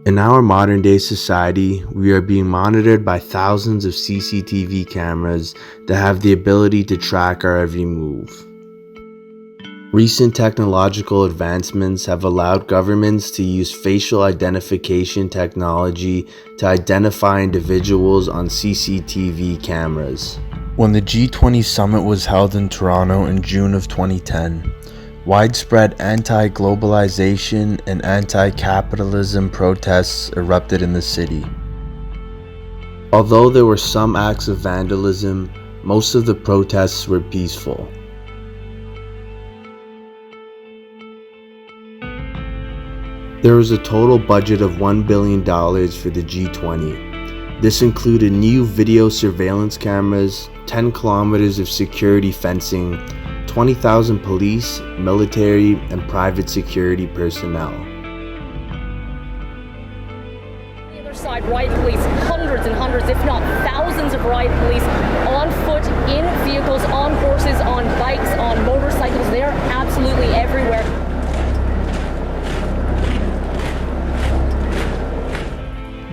In our modern day society, we are being monitored by thousands of CCTV cameras that have the ability to track our every move. Recent technological advancements have allowed governments to use facial identification technology to identify individuals on CCTV cameras. When the G20 Summit was held in Toronto in June of 2010, widespread anti-globalization and anti-capitalism protests erupted in the city. Although there were some acts of vandalism, most of the protests were peaceful. There was a total budget of $1 billion for the G20. This included new video surveillance cameras, 10 kilometers of security fencing, 20,000 police, military, and private security personnel. On the other side, riot police, hundreds and hundreds, if not thousands of riot police on foot, in vehicles, on horses, on bikes, on motorcycles. They are absolutely everywhere.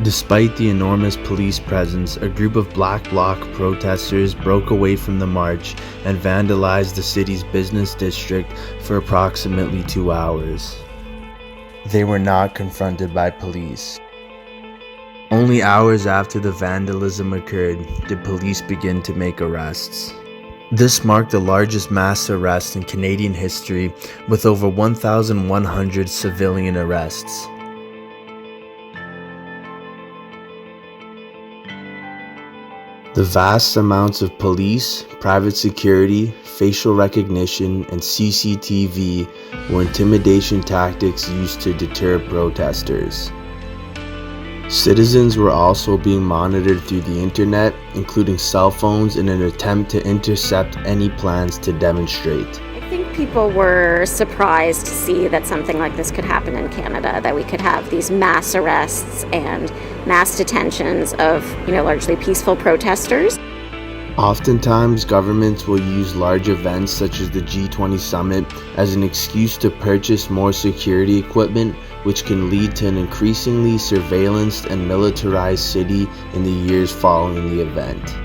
Despite the enormous police presence, a group of Black Bloc protesters broke away from the march and vandalized the city's business district for approximately 2 hours. They were not confronted by police. Only hours after the vandalism occurred did police begin to make arrests. This marked the largest mass arrest in Canadian history, with over 1,100 civilian arrests. The vast amounts of police, private security, facial recognition, and CCTV were intimidation tactics used to deter protesters. Citizens were also being monitored through the internet, including cell phones, in an attempt to intercept any plans to demonstrate. I think people were surprised to see that something like this could happen in Canada, that we could have these mass arrests and mass detentions of, largely peaceful protesters. Oftentimes, governments will use large events such as the G20 Summit as an excuse to purchase more security equipment, which can lead to an increasingly surveillanced and militarized city in the years following the event.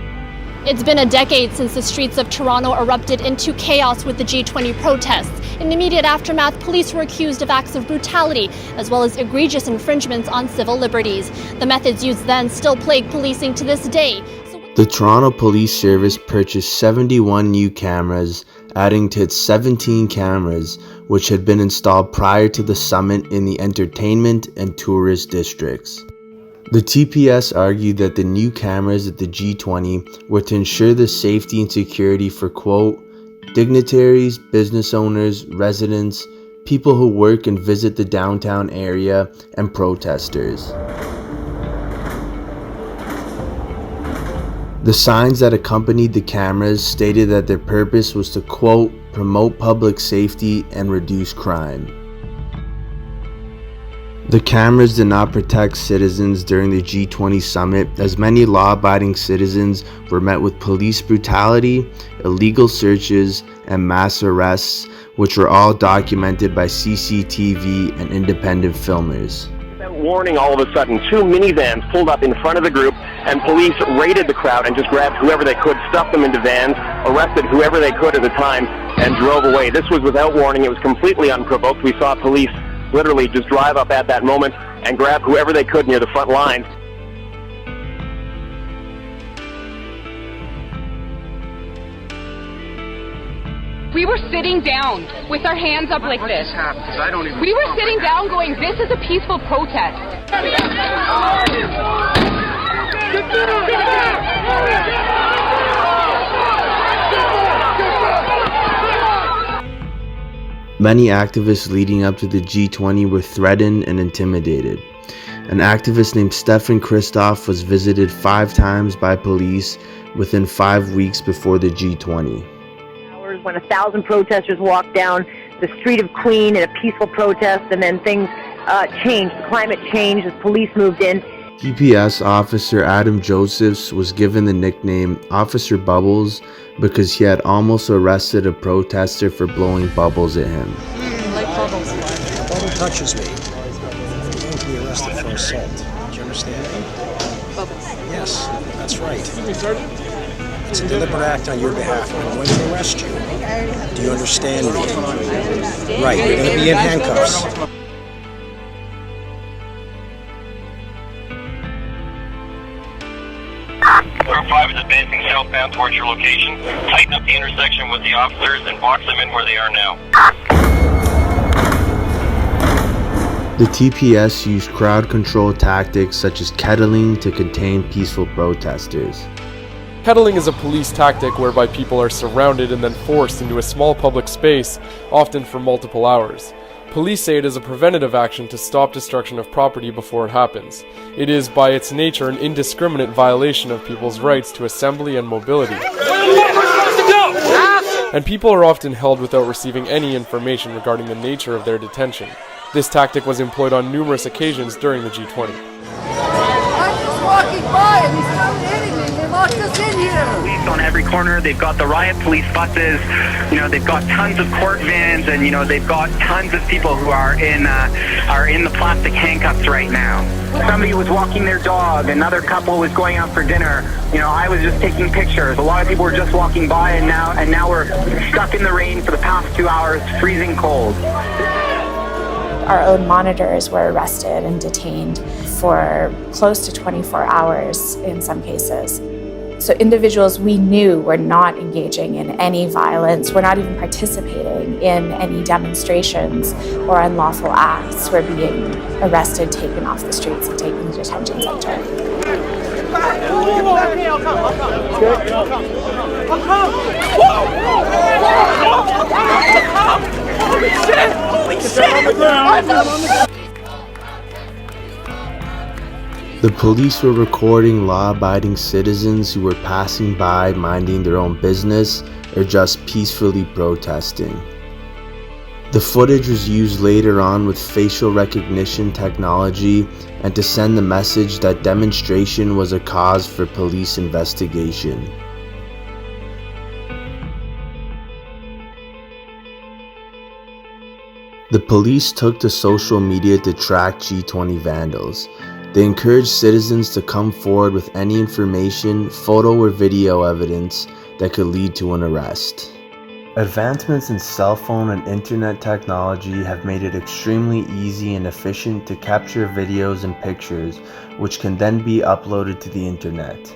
It's been a decade since the streets of Toronto erupted into chaos with the G20 protests. In the immediate aftermath, police were accused of acts of brutality, as well as egregious infringements on civil liberties. The methods used then still plague policing to this day. The Toronto Police Service purchased 71 new cameras, adding to its 17 cameras, which had been installed prior to the summit in the entertainment and tourist districts. The TPS argued that the new cameras at the G20 were to ensure the safety and security for, quote, dignitaries, business owners, residents, people who work and visit the downtown area, and protesters. The signs that accompanied the cameras stated that their purpose was to, quote, promote public safety and reduce crime. The cameras did not protect citizens during the G20 Summit, as many law-abiding citizens were met with police brutality, illegal searches, and mass arrests, which were all documented by CCTV and independent filmers. Warning, all of a sudden, 2 minivans pulled up in front of the group, and police raided the crowd and just grabbed whoever they could, stuffed them into vans, arrested whoever they could at the time, and drove away. This was without warning. It was completely unprovoked. We saw police literally just drive up at that moment and grab whoever they could near the front lines. We were sitting down with our hands up like this. We were sitting down going, this is a peaceful protest. Many activists leading up to the G20 were threatened and intimidated. An activist named Stefan Christoff was visited 5 times by police within 5 weeks before the G20. When 1,000 protesters walked down the street of Queen in a peaceful protest, and then things changed. The climate changed as police moved in. TPS officer Adam Josephs was given the nickname Officer Bubbles because he had almost arrested a protester for blowing bubbles at him. Like bubbles. If a bubble touches me, I'm going to be arrested. arrested for assault. Do you understand me? Yes, that's right. It's a deliberate act on your behalf. I'm going to arrest you. Do you understand me? Right, you're going to be in handcuffs. Group 5 is advancing southbound towards your location. Tighten up the intersection with the officers and box them in where they are now. The TPS used crowd control tactics such as kettling to contain peaceful protesters. Kettling is a police tactic whereby people are surrounded and then forced into a small public space, often for multiple hours. Police say it is a preventative action to stop destruction of property before it happens. It is, by its nature, an indiscriminate violation of people's rights to assembly and mobility. And people are often held without receiving any information regarding the nature of their detention. This tactic was employed on numerous occasions during the G20. I'm just walking by and he's coming hitting me. They locked us in here. Police on every corner. They've got the riot police buses. They've got tons of court vans, and they've got tons of people who are in the plastic handcuffs right now. Somebody was walking their dog. Another couple was going out for dinner. I was just taking pictures. A lot of people were just walking by, and now we're stuck in the rain for the past 2 hours, freezing cold. Our own monitors were arrested and detained for close to 24 hours in some cases. So individuals we knew were not engaging in any violence, were not even participating in any demonstrations or unlawful acts, were being arrested, taken off the streets, and taken to detention center. Holy shit! Holy shit! The police were recording law-abiding citizens who were passing by minding their own business or just peacefully protesting. The footage was used later on with facial recognition technology and to send the message that demonstration was a cause for police investigation. The police took to social media to track G20 vandals. They encouraged citizens to come forward with any information, photo or video evidence that could lead to an arrest. Advancements in cell phone and internet technology have made it extremely easy and efficient to capture videos and pictures, which can then be uploaded to the internet.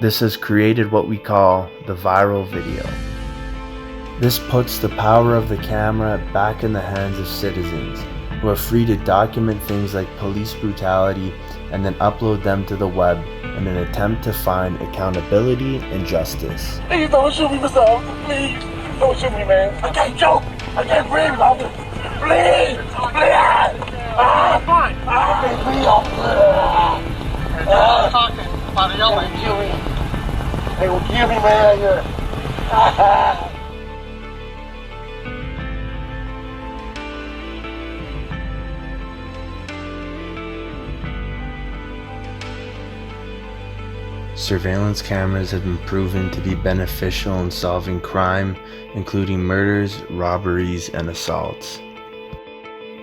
This has created what we call the viral video. This puts the power of the camera back in the hands of citizens, who are free to document things like police brutality and then upload them to the web in an attempt to find accountability and justice. Please don't shoot me, Mr. Officer. Please don't shoot me, man. I can't choke. I can't breathe, officer. Please, please. Fine. I can't breathe, officer. Talking about it, y'all ain't kill me. They will kill me, man. Surveillance cameras have been proven to be beneficial in solving crime, including murders, robberies, and assaults.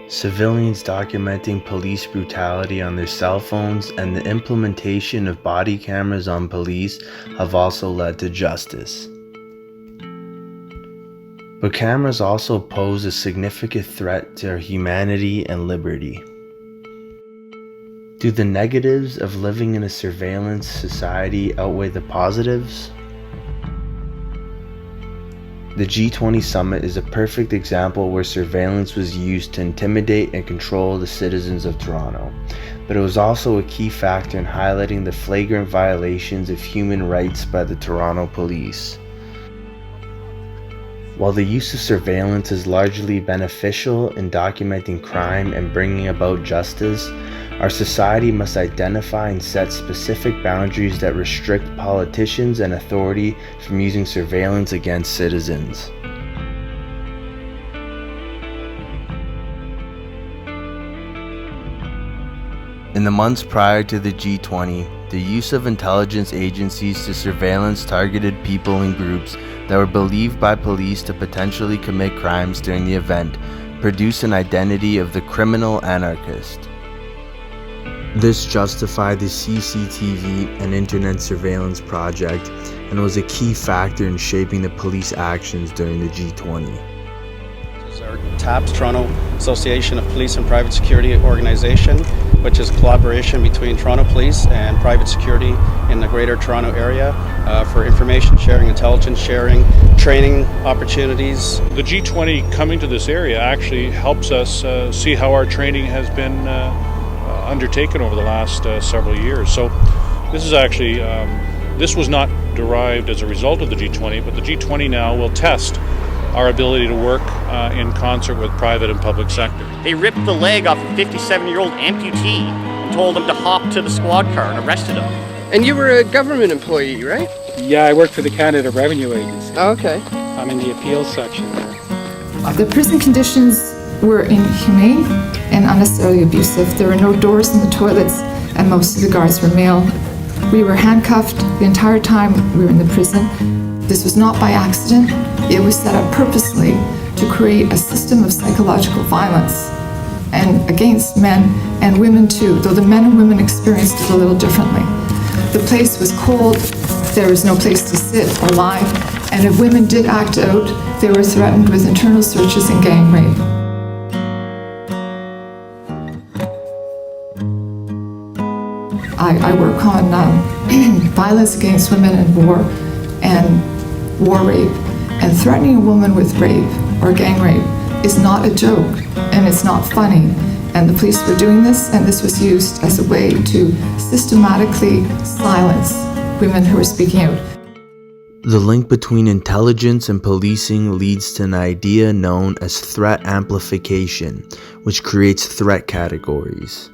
Civilians documenting police brutality on their cell phones and the implementation of body cameras on police have also led to justice. But cameras also pose a significant threat to our humanity and liberty. Do the negatives of living in a surveillance society outweigh the positives? The G20 Summit is a perfect example where surveillance was used to intimidate and control the citizens of Toronto, but it was also a key factor in highlighting the flagrant violations of human rights by the Toronto police. While the use of surveillance is largely beneficial in documenting crime and bringing about justice, our society must identify and set specific boundaries that restrict politicians and authority from using surveillance against citizens. In the months prior to the G20, the use of intelligence agencies to surveillance targeted people and groups that were believed by police to potentially commit crimes during the event produced an identity of the criminal anarchist. This justified the CCTV and internet surveillance project and was a key factor in shaping the police actions during the G20. Our TAPS, Toronto Association of Police and Private Security Organization, which is collaboration between Toronto Police and private security in the Greater Toronto Area for information sharing, intelligence sharing, training opportunities. The G20 coming to this area actually helps us see how our training has been undertaken over the last several years. So this is actually, this was not derived as a result of the G20, but the G20 now will test our ability to work in concert with private and public sector. They ripped the leg off a 57-year-old amputee and told him to hop to the squad car and arrested him. And you were a government employee, right? Yeah, I work for the Canada Revenue Agency. Oh, okay. I'm in the appeals section there. The prison conditions were inhumane and unnecessarily abusive. There were no doors in the toilets and most of the guards were male. We were handcuffed the entire time we were in the prison. This was not by accident. It was set up purposely to create a system of psychological violence and against men and women too, though the men and women experienced it a little differently. The place was cold, there was no place to sit or lie, and if women did act out, they were threatened with internal searches and gang rape. I work on violence against women in war and war rape, and threatening a woman with rape or gang rape is not a joke and it's not funny. And the police were doing this, and this was used as a way to systematically silence women who were speaking out. The link between intelligence and policing leads to an idea known as threat amplification, which creates threat categories.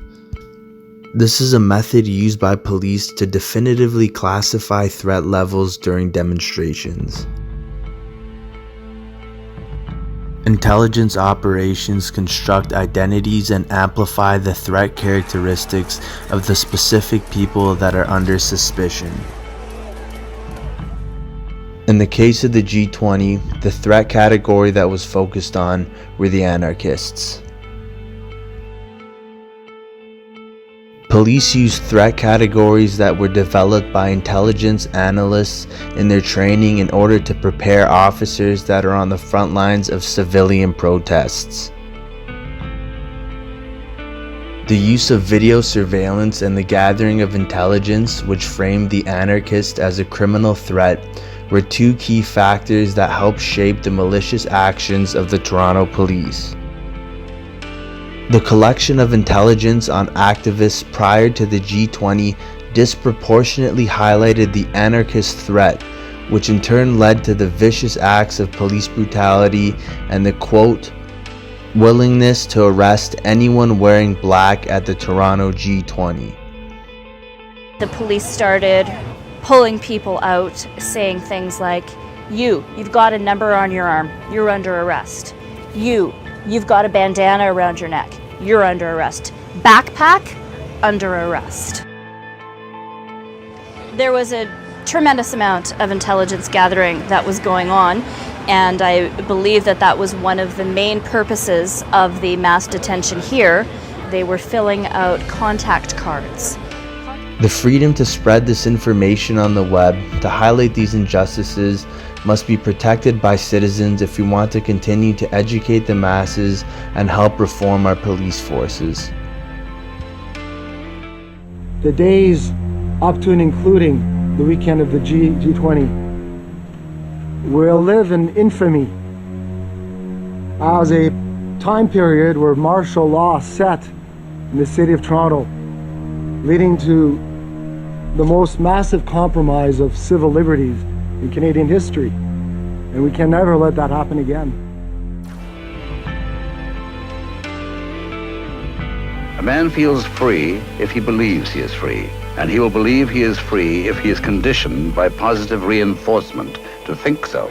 This is a method used by police to definitively classify threat levels during demonstrations. Intelligence operations construct identities and amplify the threat characteristics of the specific people that are under suspicion. In the case of the G20, the threat category that was focused on were the anarchists. Police use threat categories that were developed by intelligence analysts in their training in order to prepare officers that are on the front lines of civilian protests. The use of video surveillance and the gathering of intelligence, which framed the anarchist as a criminal threat, were two key factors that helped shape the malicious actions of the Toronto police. The collection of intelligence on activists prior to the G20 disproportionately highlighted the anarchist threat, which in turn led to the vicious acts of police brutality and the quote, willingness to arrest anyone wearing black at the Toronto G20. The police started pulling people out, saying things like, you've got a number on your arm, you're under arrest. You've got a bandana around your neck, you're under arrest. Backpack, under arrest. There was a tremendous amount of intelligence gathering that was going on, and I believe that that was one of the main purposes of the mass detention here. They were filling out contact cards. The freedom to spread this information on the web, to highlight these injustices, must be protected by citizens if we want to continue to educate the masses and help reform our police forces. The days up to and including the weekend of the G20 will live in infamy as a time period where martial law set in the city of Toronto, leading to the most massive compromise of civil liberties in Canadian history, and we can never let that happen again. A man feels free if he believes he is free, and he will believe he is free if he is conditioned by positive reinforcement to think so.